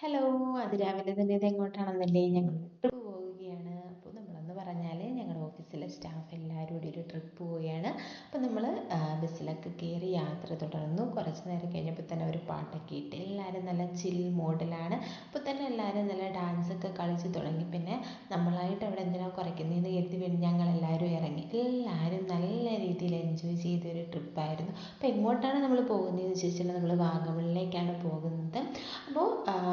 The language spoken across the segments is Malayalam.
ഹലോ. അതിരാവിലെ തന്നെ ഇതെങ്ങോട്ടാണെന്നല്ലേ, ഞങ്ങൾ ട്രിപ്പ് പോവുകയാണ്. അപ്പോൾ നമ്മളെന്ന് പറഞ്ഞാൽ ഞങ്ങളുടെ ഓഫീസിലെ സ്റ്റാഫ് എല്ലാവരും കൂടി ഒരു ട്രിപ്പ് പോവുകയാണ്. അപ്പോൾ നമ്മൾ ബസ്സിലൊക്കെ കയറി യാത്ര തുടർന്നു. കുറച്ച് നേരം കഴിഞ്ഞപ്പോൾ തന്നെ ഒരു പാട്ടൊക്കെ ഇട്ട് എല്ലാവരും നല്ല ചിൽ മോഡിലാണ്. അപ്പോൾ തന്നെ എല്ലാവരും നല്ല ഡാൻസൊക്കെ കളിച്ച് തുടങ്ങി. പിന്നെ നമ്മളായിട്ട് അവിടെ എന്തിനാ കുറയ്ക്കുന്നതെന്ന് കരുതി ഞങ്ങളെല്ലാവരും ഇറങ്ങി. എല്ലാവരും നല്ല രീതിയിൽ എൻജോയ് ചെയ്തൊരു ട്രിപ്പായിരുന്നു. അപ്പോൾ എങ്ങോട്ടാണ് നമ്മൾ പോകുന്നതെന്ന് ചോദിച്ചാൽ നമ്മൾ വാഗമണിലേക്കാണ് പോകുന്നത്. അപ്പോൾ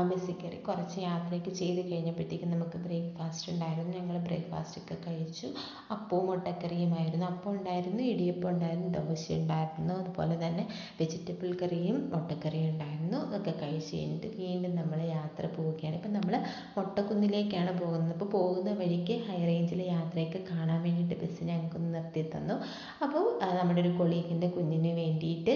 ബസ്സിൽ കയറി കുറച്ച് യാത്രയൊക്കെ ചെയ്ത് കഴിഞ്ഞപ്പോഴത്തേക്കും നമുക്ക് ബ്രേക്ക്ഫാസ്റ്റ് ഉണ്ടായിരുന്നു. ഞങ്ങൾ ബ്രേക്ക്ഫാസ്റ്റൊക്കെ കഴിച്ചു. അപ്പവും മുട്ടക്കറിയുമായിരുന്നു. അപ്പം ഉണ്ടായിരുന്നു, ഇടിയപ്പം ഉണ്ടായിരുന്നു, ദോശ ഉണ്ടായിരുന്നു, അതുപോലെ തന്നെ വെജിറ്റബിൾ കറിയും മുട്ടക്കറിയും ഉണ്ടായിരുന്നു. അതൊക്കെ കഴിച്ച് കഴിഞ്ഞിട്ട് വീണ്ടും നമ്മൾ യാത്ര പോവുകയാണ്. ഇപ്പം നമ്മൾ മൊട്ടക്കുന്നിലേക്കാണ് പോകുന്നത്. അപ്പോൾ പോകുന്ന വഴിക്ക് ഹൈ റേഞ്ചിലെ യാത്രയൊക്കെ കാണാൻ വേണ്ടിയിട്ട് ബസ് ഞങ്ങൾക്കൊന്ന് നിർത്തി തന്നു. അപ്പോൾ നമ്മുടെ ഒരു കൊളീഗിൻ്റെ കുഞ്ഞിന് വേണ്ടിയിട്ട്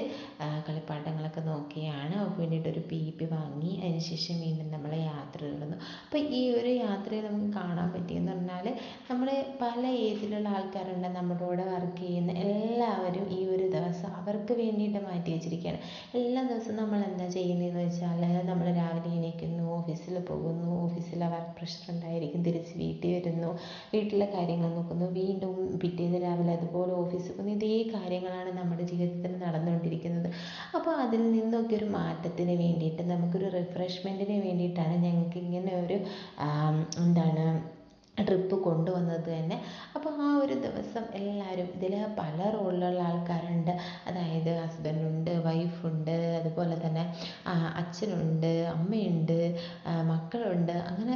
കളിപ്പാട്ടങ്ങളൊക്കെ നോക്കിയാണ്. അവൾക്ക് വേണ്ടിയിട്ടൊരു പി വാങ്ങി. അതിനുശേഷം വീണ്ടും നമ്മൾ യാത്ര തുടർന്നു. അപ്പോൾ ഈ ഒരു യാത്രയിൽ നമുക്ക് കാണാൻ പറ്റിയെന്ന് പറഞ്ഞാൽ നമ്മൾ പല ഏജിലുള്ള ആൾക്കാരുണ്ട്. നമ്മളോട് വർക്ക് ചെയ്യുന്ന എല്ലാവരും ഈ ഒരു ദിവസം അവർക്ക് വേണ്ടിയിട്ട് മാറ്റി വെച്ചിരിക്കുകയാണ്. എല്ലാ ദിവസവും നമ്മൾ എന്താ ചെയ്യുന്നതെന്ന് വെച്ചാൽ നമ്മൾ രാവിലെ എണീക്കുന്നു, ഓഫീസിൽ പോകുന്നു, ഓഫീസിലെ വർക്ക് പ്രഷർ ഉണ്ടായിരിക്കും, തിരിച്ച് വീട്ടിൽ വരുന്നു, വീട്ടിലെ കാര്യങ്ങൾ നോക്കുന്നു, വീണ്ടും പിറ്റേന്ന് രാവിലെ അതുപോലെ ഓഫീസിൽ പോകുന്നു. ഇതേ കാര്യങ്ങളാണ് നമ്മുടെ ജീവിതത്തിൽ നടന്നുകൊണ്ടിരിക്കുന്നത്. അപ്പോൾ അതിൽ നിന്നൊക്കെ ഒരു മാറ്റത്തിന് വേണ്ടിയിട്ട് നമുക്കൊരു റിഫ്രഷ്മെൻറ്റിന് വേണ്ടിയിട്ടാണ് ഞങ്ങൾക്ക് ഇങ്ങനെ ഒരു എന്താണ് ട്രിപ്പ് കൊണ്ടുവന്നത് തന്നെ. അപ്പോൾ ആ ഒരു ദിവസം എല്ലാവരും ഇതിൽ പല റോളിലുള്ള ആൾക്കാരുണ്ട്. അതായത് ഹസ്ബൻഡുണ്ട്, വൈഫുണ്ട്, അതുപോലെ തന്നെ അച്ഛനുണ്ട്, അമ്മയുണ്ട്, മക്കളുണ്ട്, അങ്ങനെ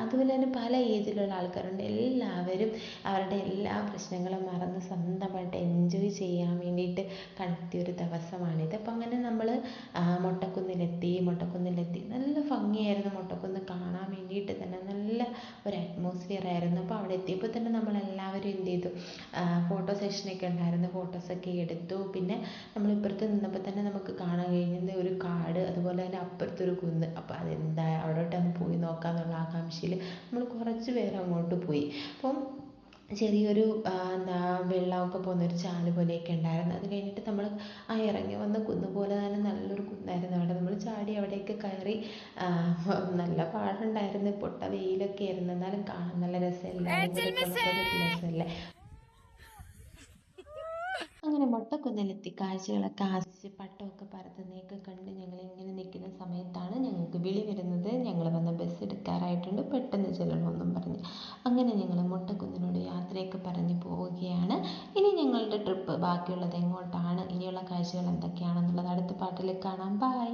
അതുപോലെ തന്നെ പല ഏജിലുള്ള ആൾക്കാരുണ്ട്. എല്ലാവരും അവരുടെ എല്ലാ പ്രശ്നങ്ങളും മറന്ന് സ്വന്തമായിട്ട് എൻജോയ് ചെയ്യാൻ വേണ്ടിയിട്ട് കണ്ടെത്തിയൊരു ദിവസമാണിത്. അപ്പം അങ്ങനെ നമ്മൾ മൊട്ടക്കുന്നിലെത്തി നല്ല ഭംഗിയായിരുന്നു. മൊട്ടക്കുന്ന് കാണാൻ വേണ്ടിയിട്ട് തന്നെ നല്ല ഒരു അറ്റ്മോസ്ഫിയർ ആയിരുന്നു. അപ്പോൾ അവിടെ എത്തിയപ്പോൾ തന്നെ നമ്മളെല്ലാവരും എന്ത് ചെയ്തു, ഫോട്ടോ സെഷനൊക്കെ ഉണ്ടായിരുന്നു. ഫോട്ടോസൊക്കെ എടുത്തു. പിന്നെ നമ്മൾ ഇപ്പുറത്ത് നിന്നപ്പോൾ തന്നെ നമുക്ക് കാണാൻ കഴിഞ്ഞത് ഒരു കാട്, അതുപോലെ തന്നെ അപ്പുറത്തൊരു കുന്ന്. അപ്പോൾ അതെന്താ അവിടോട്ടൊന്ന് പോയി നോക്കാമെന്നുള്ള ആകാംക്ഷയിൽ നമ്മൾ കുറച്ച് പേര് അങ്ങോട്ട് പോയി. അപ്പം ചെറിയൊരു വെള്ളമൊക്കെ പോകുന്നൊരു ചാല് പോലെയൊക്കെ ഉണ്ടായിരുന്നു. അത് കഴിഞ്ഞിട്ട് നമ്മൾ ഇറങ്ങി വന്ന കുന്ന് പോലെ തന്നെ നല്ലൊരു കുന്നായിരുന്നു. അവിടെ നമ്മൾ ചാടി അവിടെയൊക്കെ കയറി. നല്ല പാടുണ്ടായിരുന്നു, പൊട്ട വെയിലൊക്കെ ആയിരുന്നു, എന്നാലും കാണാൻ നല്ല രസം. എല്ലാവരും കൂടെ ഉള്ളപ്പോൾ ഒരു രസമല്ലേ. അങ്ങനെ മൊട്ടക്കുന്നിലെത്തി കാഴ്ചകളൊക്കെ ആസ്വദിച്ച് പട്ടമൊക്കെ പറത്തുന്നതൊക്കെ കണ്ട് ഞങ്ങൾ ഇങ്ങനെ നിൽക്കുന്ന സമയത്താണ് ഞങ്ങൾക്ക് വിളി വരുന്നത്. ഞങ്ങൾ വന്ന ബസ് എടുക്കാറായിട്ടുണ്ട്, പെട്ടെന്ന് ചെല്ലണമെന്നും പറഞ്ഞ്. അങ്ങനെ ഞങ്ങൾ മൊട്ടക്കുന്നിനോട് യാത്രയൊക്കെ പറഞ്ഞ് പോവുകയാണ്. ഇനി ഞങ്ങളുടെ ട്രിപ്പ് ബാക്കിയുള്ളത് എങ്ങോട്ടാണ്, ഇനിയുള്ള കാഴ്ചകൾ എന്തൊക്കെയാണെന്നുള്ളത് അടുത്ത പാട്ടിൽ കാണാം. ബൈ.